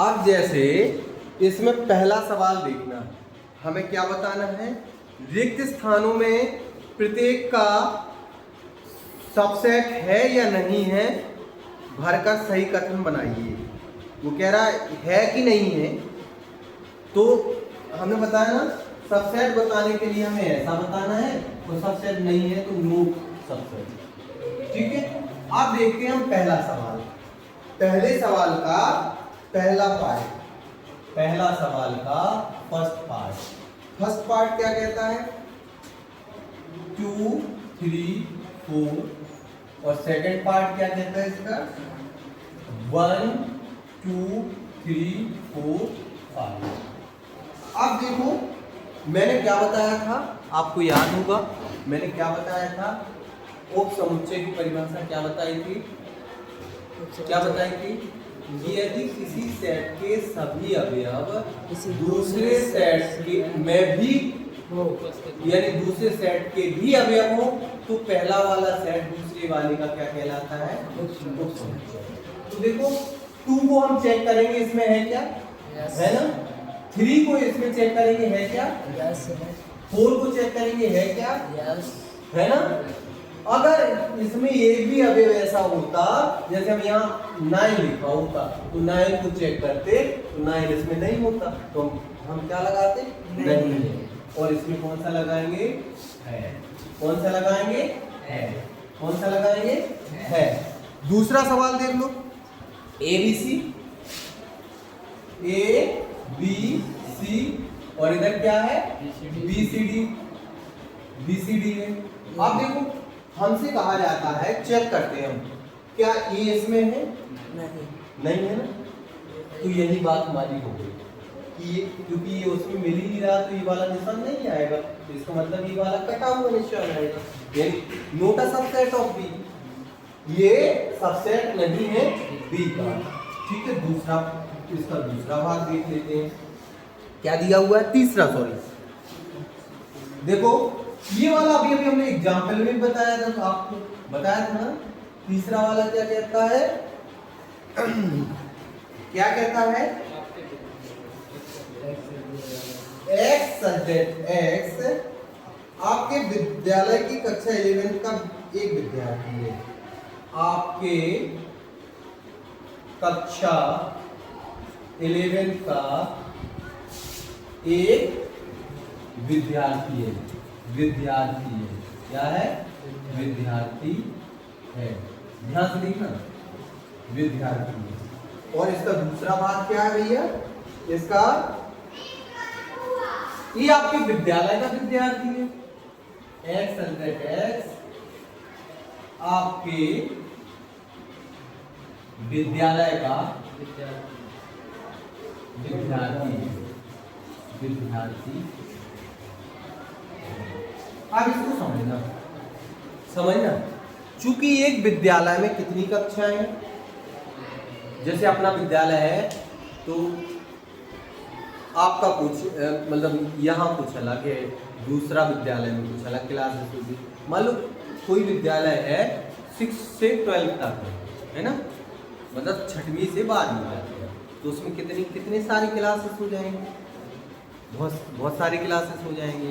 अब जैसे इसमें पहला सवाल देखना, हमें क्या बताना है, रिक्त स्थानों में प्रत्येक का सबसेट है या नहीं है, भरकर सही कथन बनाइए। वो कह रहा है कि नहीं है, तो हमने बताया ना सबसेट बताने के लिए हमें ऐसा बताना है, और सबसेट नहीं है तो नो सबसेट। ठीक है, अब देखते हैं हम पहला सवाल। पहले सवाल का पहला पार्ट, पहला सवाल का फर्स्ट पार्ट क्या कहता है, 2 3 4, और सेकंड पार्ट क्या कहता है इसका, 1 2 3 4 5। अब देखो मैंने क्या बताया था, आपको याद होगा मैंने क्या बताया था, उप समुच्चय की परिभाषा क्या बताई थी, क्या बताई थी कि यदि किसी सेट के सभी अवयव दूसरे सेट के में भी हो, यानी दूसरे सेट के भी अवयव हो, तो पहला वाला सेट दूसरे वाले का क्या कहलाता है, उप समुच्चय। तो देखो 2 को हम चेक करेंगे इसमें है क्या, है ना, 3 को इसमें चेक करेंगे है क्या, 4 को चेक करेंगे है क्या, है ना। अगर इसमें एक भी अवयव ऐसा होता, जैसे हम यहाँ 9 लिखा होता, तो 9 को चेक करते तो 9 इसमें नहीं होता, तो हम क्या लगाते, नहीं है। और इसमें कौन सा लगाएंगे, है। कौन सा लगाएंगे, है। कौन सा लगाएंगे, है। दूसरा सवाल देख लो, ए बी सी, और इधर क्या है, बी सी डी है। अब देखो हमसे कहा जाता है, चेक करते हैं हम, क्या ए इसमें है, नहीं है ना, तो यही बात हमारी हो गई कि क्योंकि ये उसमें मिल ही नहीं रहा, तो ये वाला निशान नहीं आएगा, तो इसका मतलब ये वाला कटा हुआ निशान आएगा, यानी not a subset of B, ये सबसेट नहीं है बी का। ठीक है, दूसरा इसका दूसरा भाग देख लेते हैं, क्या दिया हुआ है, तीसरा, सॉरी देखो ये वाला अभी हमने एग्जाम्पल में बताया था, तो आपको बताया था ना, तीसरा वाला क्या कहता है, क्या कहता है, एक्स सब्जेक्ट एक्स आपके विद्यालय की कक्षा 11 का एक विद्यार्थी है, आपके कक्षा 11 का एक विद्यार्थी है, क्या है, विद्यार्थी है, ध्यान से देखना, विद्यार्थी है। और इसका दूसरा भाग क्या है भैया, इसका ये आपके विद्यालय का विद्यार्थी है, एक्स अंडर एक्स आपके विद्यालय का विद्यार्थी। अब इसको समझना, चूंकि एक विद्यालय में कितनी कक्षाएं हैं, जैसे अपना विद्यालय है तो आपका कुछ मतलब यहाँ कुछ अलग है, दूसरा विद्यालय में कुछ अलग क्लासेस होगी। मान लो कोई विद्यालय है 6 से 12 तक है ना, मतलब 6वीं से 12वीं तक है, तो उसमें कितने सारी क्लासेस हो जाएंगे, बहुत सारी क्लासेस हो जाएंगे।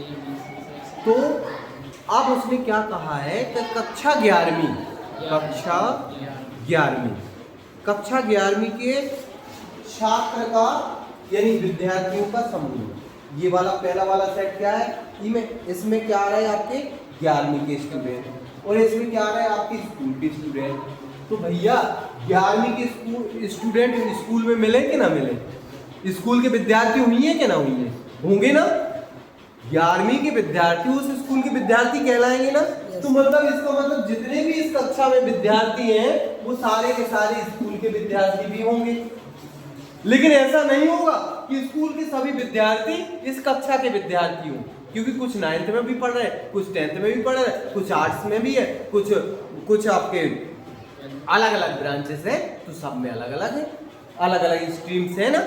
तो अब उसने क्या कहा है कि कक्षा 11वीं के छात्र का यानी विद्यार्थियों का समूह, ये वाला पहला वाला सेट क्या है, इसमें क्या आ रहा है आपके 11वीं के स्टूडेंट, और इसमें क्या आ रहा है आपके स्कूल के स्टूडेंट। तो भैया 11वीं के स्टूडेंट स्कूल में मिले कि ना मिले, स्कूल के विद्यार्थी हुई है कि ना हुई है, होंगे ना, 11वीं के विद्यार्थी उस स्कूल के विद्यार्थी कहलाएंगे ना। तो मतलब इसका मतलब जितने भी इस कक्षा में विद्यार्थी हैं वो सारे के सारे स्कूल के विद्यार्थी भी होंगे। लेकिन ऐसा नहीं होगा कि स्कूल के सभी विद्यार्थी इस कक्षा के विद्यार्थी हों, क्योंकि कुछ 9th में भी पढ़ रहे हैं, कुछ 10th में भी पढ़ रहे हैं, कुछ आर्ट्स में भी है, कुछ आपके अलग अलग ब्रांचेस है, तो सब में अलग अलग है, अलग अलग स्ट्रीम्स है ना,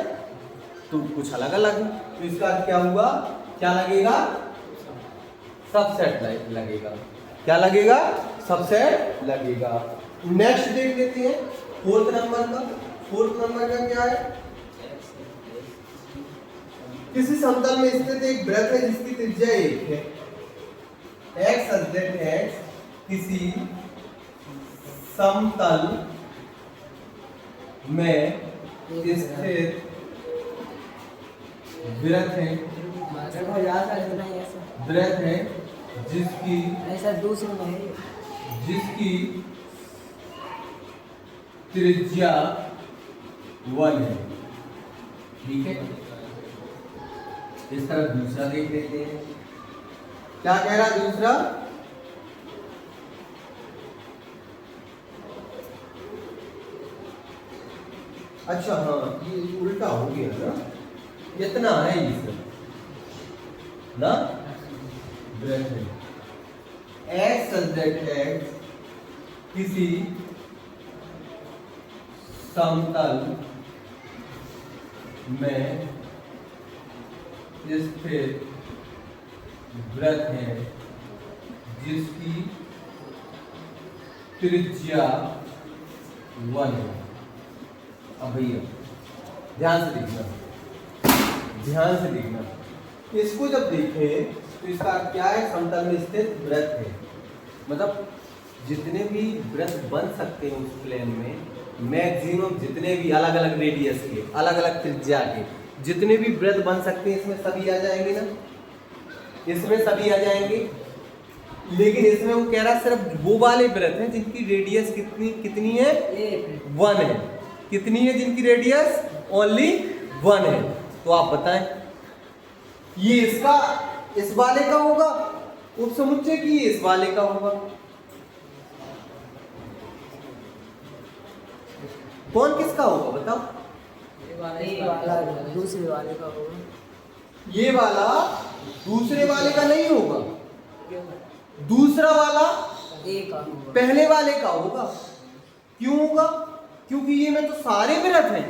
तो कुछ अलग अलग है। तो इसका क्या हुआ, क्या लगेगा, सबसेट लगेगा, क्या लगेगा, सबसेट लगेगा। नेक्स्ट देख लेते हैं, फोर्थ नंबर का क्या है? किसी समतल में स्थित एक वृत्त है जिसकी त्रिज्या 1 है। x सब्जेक्ट x किसी समतल में स्थित वृत्त है जिसकी त्रिज्या 1 है। ठीक है, इस तरह दूसरा देख लेते हैं। क्या कह रहा दूसरा? अच्छा हाँ, ये उल्टा हो गया ना, इतना है ये सब ना, x सब्जेक्ट x किसी समतल में स्थित वृत्त है जिसकी त्रिज्या 1 है। अब भैया ध्यान से देखना, इसको जब देखें तो इसका क्या है? समतल में स्थित वृत्त है, मतलब जितने भी वृत्त बन सकते हैं उस प्लेन में, मैक्सिमम जितने भी अलग अलग रेडियस के, अलग अलग त्रिज्या के जितने भी वृत्त बन सकते हैं इसमें सभी आ जाएंगे ना, इसमें सभी आ जाएंगे। लेकिन इसमें वो कह रहा सिर्फ वो वाले वृत्त हैं जिनकी रेडियस कितनी है? 1 है। कितनी है जिनकी रेडियस? ओनली 1 है। तो आप बताएं, ये इसका इस वाले का होगा उपसमुच्चय की इस वाले का होगा? कौन किसका होगा बताओ? दूसरे वाले का होगा। ये वाला दूसरे वाले का नहीं होगा, दूसरा वाला पहले वाले का होगा। क्यों होगा? क्योंकि ये में तो सारे वृत्त हैं,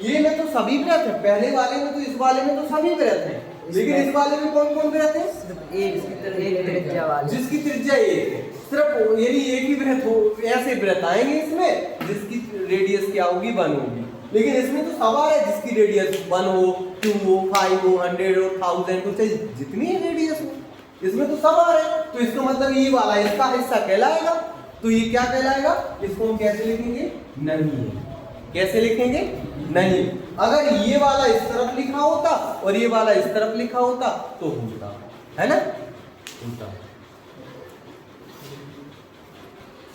ये में तो सभी वृत्त हैं। पहले वाले में तो, इस वाले में तो सभी वृत्त हैं, लेकिन इस वाले में कौन कौन वृत्त है? जिसकी त्रिज्या 1 है। सिर्फ यदि एक ही वृत्त हो, ऐसे वृत्त आएंगे इसमें जिसकी रेडियस क्या होगी? 1 होगी। लेकिन इसमें तो सब आ रहा है जिसकी रेडियस 1 हो, 2 हो, 5 हो, 100 हो, 1000 हो, चाहे जितनी है रेडियस हो, इसमें तो सब आ रहे हैं। तो इसका मतलब ये वाला इसका हिस्सा कहलाएगा। तो ये क्या कहलाएगा? इसको हम कैसे लिखेंगे? नहीं। कैसे लिखेंगे? नहीं। अगर ये वाला इस तरफ लिखा होता और ये वाला इस तरफ लिखा होता तो होता, है ना? होता।